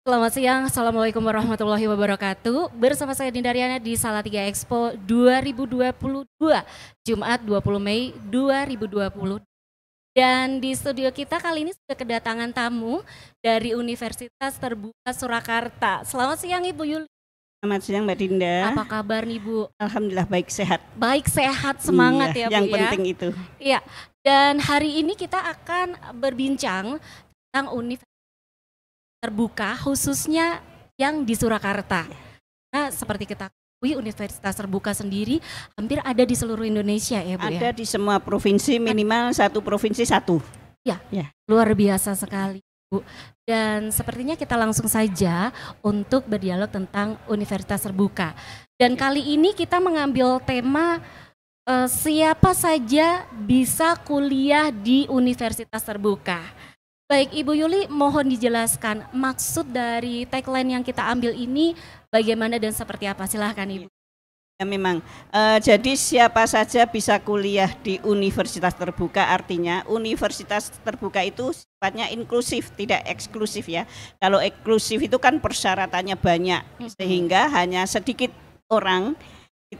Selamat siang, Assalamualaikum warahmatullahi wabarakatuh. Bersama saya Dinda Riana di Salatiga Expo 2022, Jumat 20 Mei 2020. Dan di studio kita kali ini sudah kedatangan tamu dari Universitas Terbuka Surakarta. Selamat siang Ibu Yuli. Selamat siang Mbak Dinda. Apa kabar nih Bu? Alhamdulillah baik sehat. Baik sehat, semangat iya, ya Bu yang ya. penting itu. Iya, dan hari ini kita akan berbincang tentang Universitas Terbuka khususnya yang di Surakarta. Nah, seperti kita ketahui Universitas Terbuka sendiri hampir ada di seluruh Indonesia ya Bu ya. Ada di semua provinsi, minimal satu provinsi satu. Ya, Ya. luar biasa sekali Bu. Dan sepertinya kita langsung saja untuk berdialog tentang Universitas Terbuka. Dan kali ini kita mengambil tema siapa saja bisa kuliah di Universitas Terbuka. Baik Ibu Yuli, mohon dijelaskan maksud dari tagline yang kita ambil ini bagaimana dan seperti apa, silahkan Ibu. Ya memang, jadi siapa saja bisa kuliah di Universitas Terbuka, artinya Universitas Terbuka itu sifatnya inklusif, tidak eksklusif ya. Kalau eksklusif itu kan persyaratannya banyak, sehingga hanya sedikit orang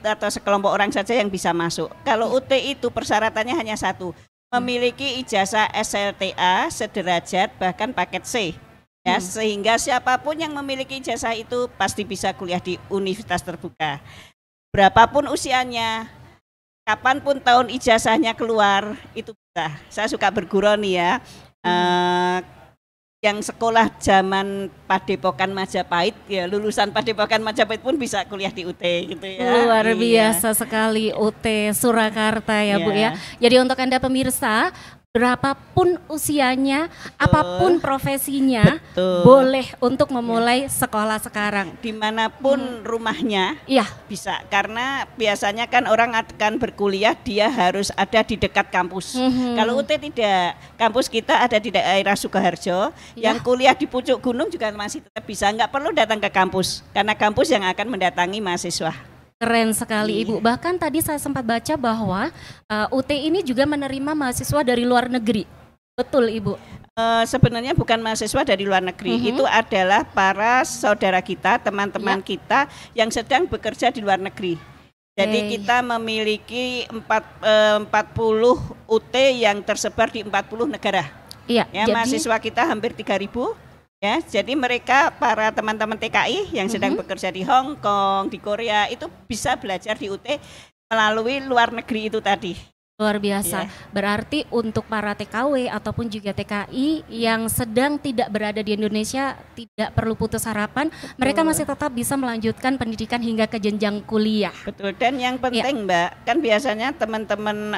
atau sekelompok orang saja yang bisa masuk. Kalau UT itu persyaratannya hanya satu, memiliki ijazah SLTA sederajat bahkan paket C. Ya, sehingga siapapun yang memiliki ijazah itu pasti bisa kuliah di Universitas Terbuka. Berapapun usianya, kapanpun tahun ijazahnya keluar, itu bisa. Saya suka bergurau nih ya, yang sekolah zaman Padepokan Majapahit, ya lulusan Padepokan Majapahit pun bisa kuliah di UT gitu ya. Luar biasa sekali UT Surakarta ya Bu ya. Jadi untuk Anda pemirsa, berapapun usianya, apapun profesinya, boleh untuk memulai sekolah sekarang. Dimanapun rumahnya, iya bisa. Karena biasanya kan orang akan berkuliah, dia harus ada di dekat kampus. Kalau UT tidak, kampus kita ada di daerah Sukoharjo, yang kuliah di pucuk gunung juga masih tetap bisa, nggak perlu datang ke kampus, karena kampus yang akan mendatangi mahasiswa. Keren sekali Ibu. Bahkan tadi saya sempat baca bahwa UT ini juga menerima mahasiswa dari luar negeri. Betul Ibu? Sebenarnya bukan mahasiswa dari luar negeri, itu adalah para saudara kita, teman-teman kita yang sedang bekerja di luar negeri. Jadi kita memiliki 40 UT yang tersebar di 40 negara. Iya. Ya, mahasiswa kita hampir 3.000. Ya, jadi mereka para teman-teman TKI yang sedang bekerja di Hong Kong, di Korea itu bisa belajar di UT melalui luar negeri itu tadi. Luar biasa. Berarti untuk para TKW ataupun juga TKI yang sedang tidak berada di Indonesia tidak perlu putus harapan, mereka masih tetap bisa melanjutkan pendidikan hingga ke jenjang kuliah. Betul. Dan yang penting Mbak, kan biasanya teman-teman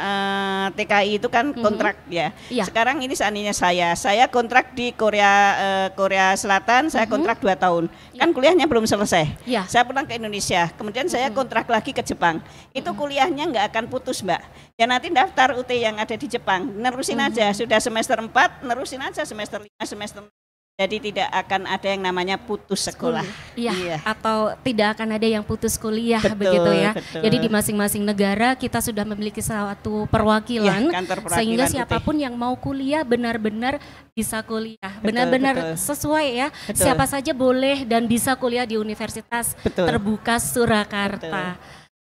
TKI itu kan kontrak ya. Sekarang ini seandainya saya kontrak di Korea Selatan, saya kontrak 2 tahun. Kan kuliahnya belum selesai. Saya pulang ke Indonesia, kemudian saya kontrak lagi ke Jepang. Itu kuliahnya nggak akan putus Mbak. Ya nanti daftar UT yang ada di Jepang, nerusin aja, sudah semester 4, nerusin aja semester 5, semester 6. Jadi tidak akan ada yang namanya putus sekolah. Atau tidak akan ada yang putus kuliah, begitu ya. Jadi di masing-masing negara kita sudah memiliki suatu perwakilan, sehingga siapapun yang mau kuliah benar-benar bisa kuliah, benar-benar sesuai ya. Siapa saja boleh dan bisa kuliah di Universitas Terbuka Surakarta.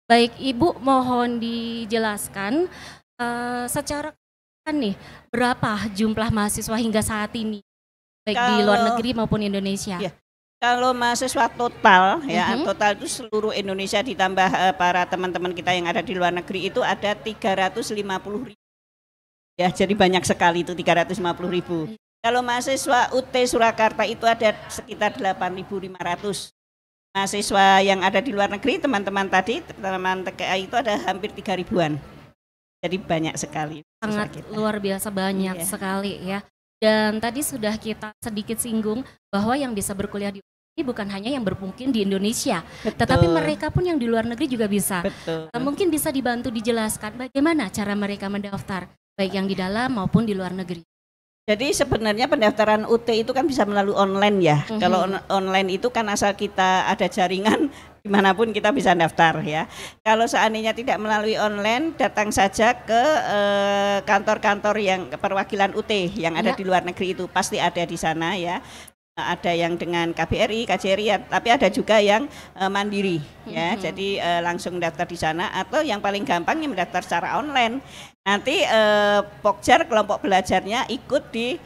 Baik Ibu, mohon dijelaskan secara nih berapa jumlah mahasiswa hingga saat ini, baik di luar negeri maupun Indonesia? Kalau mahasiswa total total itu seluruh Indonesia ditambah para teman-teman kita yang ada di luar negeri itu ada 350.000. Ya, jadi banyak sekali itu 350.000. Kalau mahasiswa UT Surakarta itu ada sekitar 8.500. Mahasiswa yang ada di luar negeri, teman-teman tadi, teman TKI itu ada hampir 3.000-an. Jadi banyak sekali. Sangat luar biasa banyak sekali ya. Dan tadi sudah kita sedikit singgung bahwa yang bisa berkuliah di ini bukan hanya yang bermukim di Indonesia, tetapi mereka pun yang di luar negeri juga bisa. Mungkin bisa dibantu dijelaskan bagaimana cara mereka mendaftar, baik yang di dalam maupun di luar negeri. Jadi sebenarnya pendaftaran UT itu kan bisa melalui online ya. Kalau online itu kan asal kita ada jaringan dimanapun kita bisa daftar ya. Kalau seandainya tidak melalui online, datang saja ke kantor-kantor yang perwakilan UT yang ada di luar negeri itu pasti ada di sana ya. ada yang dengan KBRI, KJRI, ya, tapi ada juga yang mandiri ya. Jadi langsung daftar di sana, atau yang paling gampang yang mendaftar secara online. Nanti Pokjar kelompok belajarnya ikut di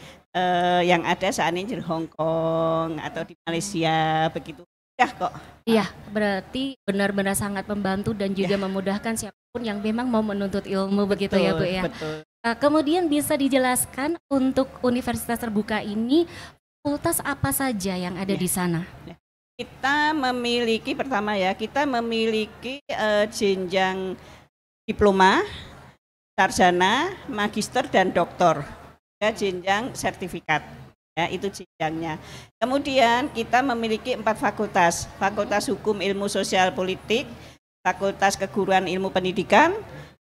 yang ada saat ini di Hong Kong atau di Malaysia begitu. Ya kok. Iya, berarti benar-benar sangat membantu dan juga memudahkan siapapun yang memang mau menuntut ilmu, begitu ya Bu ya. Betul. Kemudian bisa dijelaskan untuk Universitas Terbuka ini fakultas apa saja yang ada di sana? Kita memiliki pertama ya, kita memiliki jenjang diploma, sarjana, magister dan doktor. Ya, jenjang sertifikat. Ya, itu jenjangnya. Kemudian kita memiliki 4 fakultas. Fakultas Hukum Ilmu Sosial Politik, Fakultas Keguruan Ilmu Pendidikan,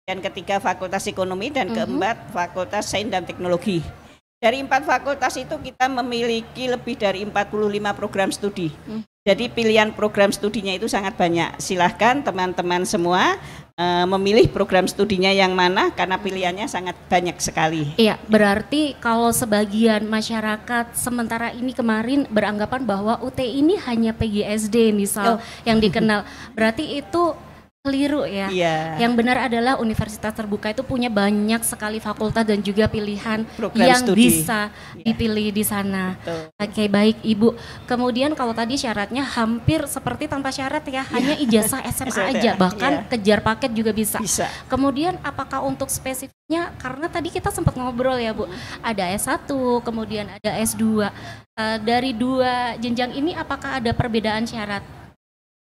dan ketiga Fakultas Ekonomi, dan keempat Fakultas Sains dan Teknologi. Dari 4 fakultas itu kita memiliki lebih dari 45 program studi. Jadi pilihan program studinya itu sangat banyak. Silahkan teman-teman semua memilih program studinya yang mana, karena pilihannya sangat banyak sekali. Iya, berarti kalau sebagian masyarakat sementara ini kemarin beranggapan bahwa UT ini hanya PGSD misal yang dikenal. Berarti itu keliru ya. Yang benar adalah Universitas Terbuka itu punya banyak sekali fakultas dan juga pilihan program yang studi bisa dipilih di sana. Oke, baik Ibu. Kemudian kalau tadi syaratnya hampir seperti tanpa syarat ya, hanya ijazah SMA aja, bahkan kejar paket juga bisa. Kemudian apakah untuk spesifiknya, karena tadi kita sempat ngobrol ya Bu, ada S1, kemudian ada S2. Dari 2 jenjang ini apakah ada perbedaan syarat?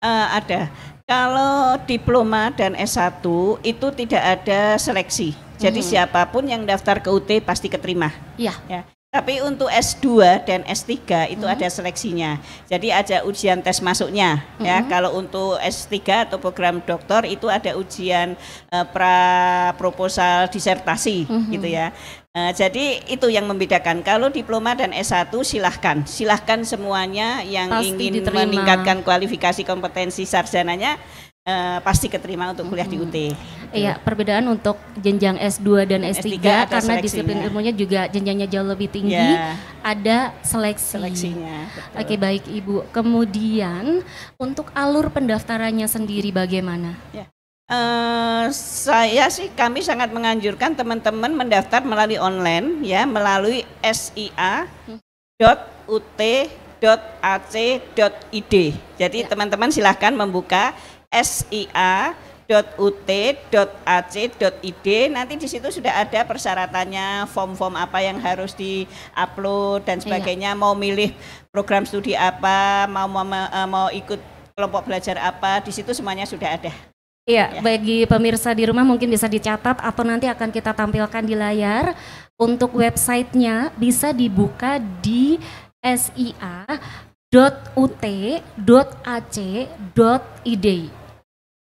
Ada. Kalau diploma dan S1 itu tidak ada seleksi. Jadi siapapun yang daftar ke UT pasti keterima. Ya. Tapi untuk S2 dan S3 itu ada seleksinya. Jadi ada ujian tes masuknya. Ya, kalau untuk S3 atau program doktor itu ada ujian pra proposal disertasi gitu ya. Jadi itu yang membedakan. Kalau diploma dan S1 silahkan semuanya yang pasti ingin diterima, meningkatkan kualifikasi kompetensi sarjananya pasti keterima untuk kuliah di UT. Iya, perbedaan untuk jenjang S2 dan S3 karena disiplin ilmunya juga jenjangnya jauh lebih tinggi, ada seleksinya. Oke, baik Ibu. Kemudian untuk alur pendaftarannya sendiri bagaimana? Kami sangat menganjurkan teman-teman mendaftar melalui online ya, melalui sia.ut.ac.id. Jadi teman-teman silahkan membuka sia.ut.ac.id. Nanti di situ sudah ada persyaratannya, form-form apa yang harus di-upload dan sebagainya. Mau milih program studi apa, mau ikut kelompok belajar apa, di situ semuanya sudah ada. Iya, bagi pemirsa di rumah mungkin bisa dicatat atau nanti akan kita tampilkan di layar. Untuk websitenya bisa dibuka di sia.ut.ac.id.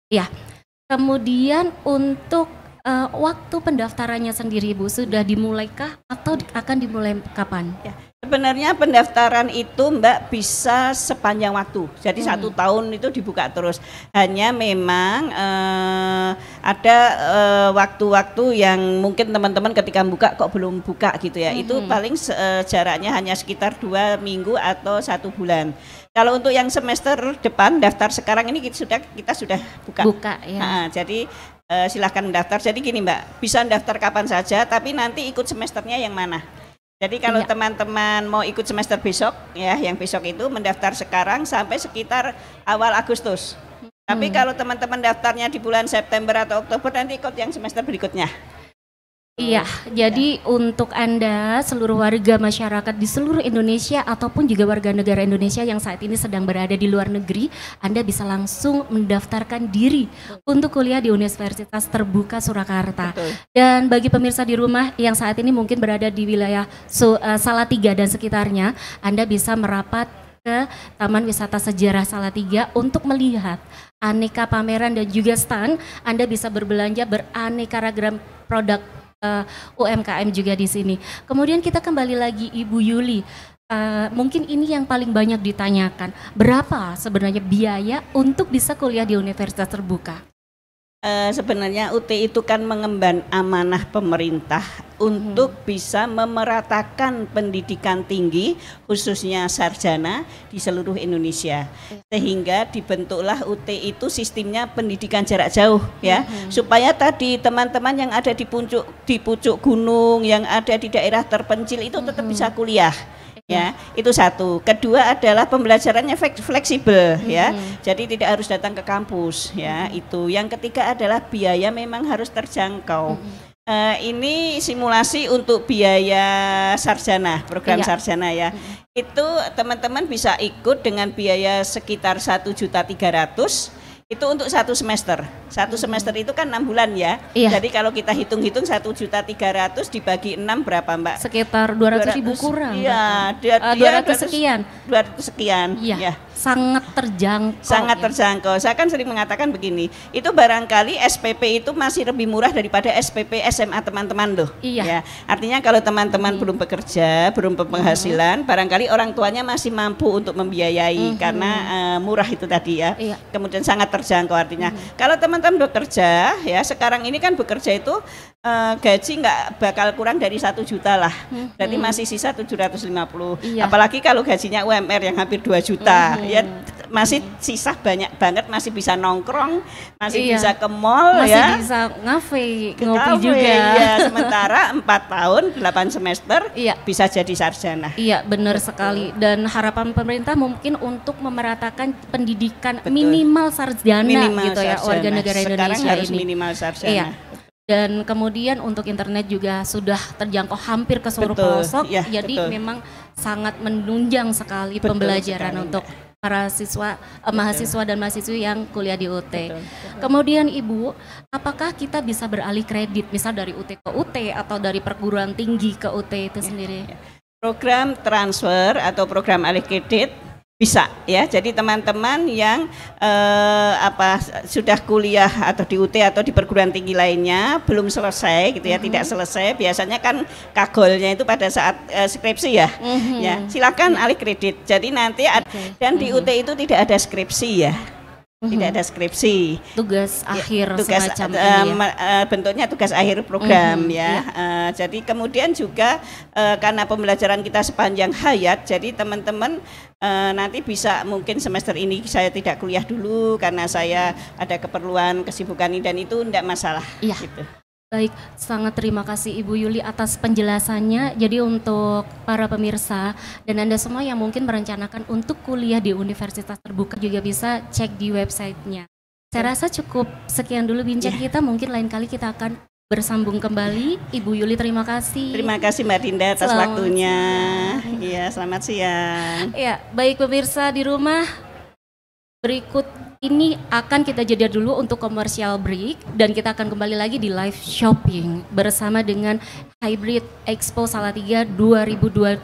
Ya, kemudian untuk waktu pendaftarannya sendiri Bu, sudah dimulaikah atau akan dimulai kapan? Sebenarnya pendaftaran itu Mbak bisa sepanjang waktu, jadi 1 tahun itu dibuka terus. Hanya memang ada waktu-waktu yang mungkin teman-teman ketika buka kok belum buka gitu ya. Itu paling jaraknya hanya sekitar 2 minggu atau 1 bulan. Kalau untuk yang semester depan daftar sekarang ini kita sudah buka ya. Jadi silahkan mendaftar. Jadi gini Mbak, bisa daftar kapan saja, tapi nanti ikut semesternya yang mana. Jadi kalau teman-teman mau ikut semester besok ya, yang besok itu mendaftar sekarang sampai sekitar awal Agustus. Tapi kalau teman-teman daftarnya di bulan September atau Oktober, nanti ikut yang semester berikutnya. Iya, jadi untuk Anda seluruh warga masyarakat di seluruh Indonesia ataupun juga warga negara Indonesia yang saat ini sedang berada di luar negeri, Anda bisa langsung mendaftarkan diri untuk kuliah di Universitas Terbuka Surakarta. Dan bagi pemirsa di rumah yang saat ini mungkin berada di wilayah Salatiga dan sekitarnya, Anda bisa merapat ke Taman Wisata Sejarah Salatiga untuk melihat aneka pameran dan juga stand. Anda bisa berbelanja beraneka ragam produk UMKM juga di sini. Kemudian kita kembali lagi Ibu Yuli, mungkin ini yang paling banyak ditanyakan, berapa sebenarnya biaya untuk bisa kuliah di Universitas Terbuka? Sebenarnya UT itu kan mengemban amanah pemerintah untuk bisa memeratakan pendidikan tinggi khususnya sarjana di seluruh Indonesia, sehingga dibentuklah UT itu sistemnya pendidikan jarak jauh ya, supaya tadi teman-teman yang ada di pucuk gunung, yang ada di daerah terpencil itu tetap bisa kuliah. Ya, itu satu. Kedua adalah pembelajarannya fleksibel ya. Jadi tidak harus datang ke kampus ya. Itu. Yang ketiga adalah biaya memang harus terjangkau. Ini simulasi untuk biaya sarjana, program sarjana ya. Itu teman-teman bisa ikut dengan biaya sekitar 1.300.000. Itu untuk 1 semester. 1 semester itu kan 6 bulan ya. Jadi kalau kita hitung-hitung 1.300.000 dibagi 6 berapa Mbak? Sekitar 200.000 kurang. Iya, 200 sekian. 200 sekian. Iya. Ya. Sangat terjangkau. Sangat terjangkau. Saya kan sering mengatakan begini, itu barangkali SPP itu masih lebih murah daripada SPP SMA teman-teman loh. Iya. Ya. Artinya kalau teman-teman belum bekerja, belum berpenghasilan, barangkali orang tuanya masih mampu untuk membiayai karena murah itu tadi ya. Iya. Kemudian sangat terjangkau artinya. Kalau teman-teman bekerja ya, sekarang ini kan bekerja itu gaji nggak bakal kurang dari 1 juta lah. Berarti masih sisa 750. Iya. Apalagi kalau gajinya UMR yang hampir 2 juta. Ya masih sisa banyak banget, masih bisa nongkrong, masih bisa ke mall masih ya. bisa ngopi juga. Ya, sementara 4 tahun 8 semester bisa jadi sarjana. Iya, benar sekali. Dan harapan pemerintah mungkin untuk memeratakan pendidikan minimal sarjana gitu ya, warga negara Indonesia. Sekarang harus minimal sarjana. Iya. Dan kemudian untuk internet juga sudah terjangkau hampir ke seluruh pelosok. Jadi memang sangat menunjang sekali pembelajaran untuk para mahasiswa dan mahasiswi yang kuliah di UT. Kemudian Ibu, apakah kita bisa beralih kredit misal dari UT ke UT atau dari perguruan tinggi ke UT itu sendiri? Program transfer atau program alih kredit bisa ya. Jadi teman-teman yang sudah kuliah atau di UT atau di perguruan tinggi lainnya belum selesai gitu ya, tidak selesai, biasanya kan kagolnya itu pada saat skripsi ya. Ya, silakan alih kredit. Jadi nanti dan di UT itu tidak ada skripsi ya. Tidak ada skripsi. Tugas akhir semacam bentuknya tugas akhir program ya. Jadi kemudian juga karena pembelajaran kita sepanjang hayat, jadi teman-teman nanti bisa mungkin semester ini saya tidak kuliah dulu karena saya ada keperluan kesibukan ini, dan itu tidak masalah. Iya. Gitu. Baik, sangat terima kasih Ibu Yuli atas penjelasannya. Jadi untuk para pemirsa dan Anda semua yang mungkin merencanakan untuk kuliah di Universitas Terbuka juga bisa cek di websitenya. Saya rasa cukup sekian dulu bincang kita, mungkin lain kali kita akan bersambung kembali. Ibu Yuli, terima kasih. Terima kasih Mbak Dinda atas waktunya. Iya, selamat siang. Ya, baik pemirsa di rumah, berikut ini akan kita jeda dulu untuk commercial break dan kita akan kembali lagi di live shopping bersama dengan Hybrid Expo Salatiga 2022.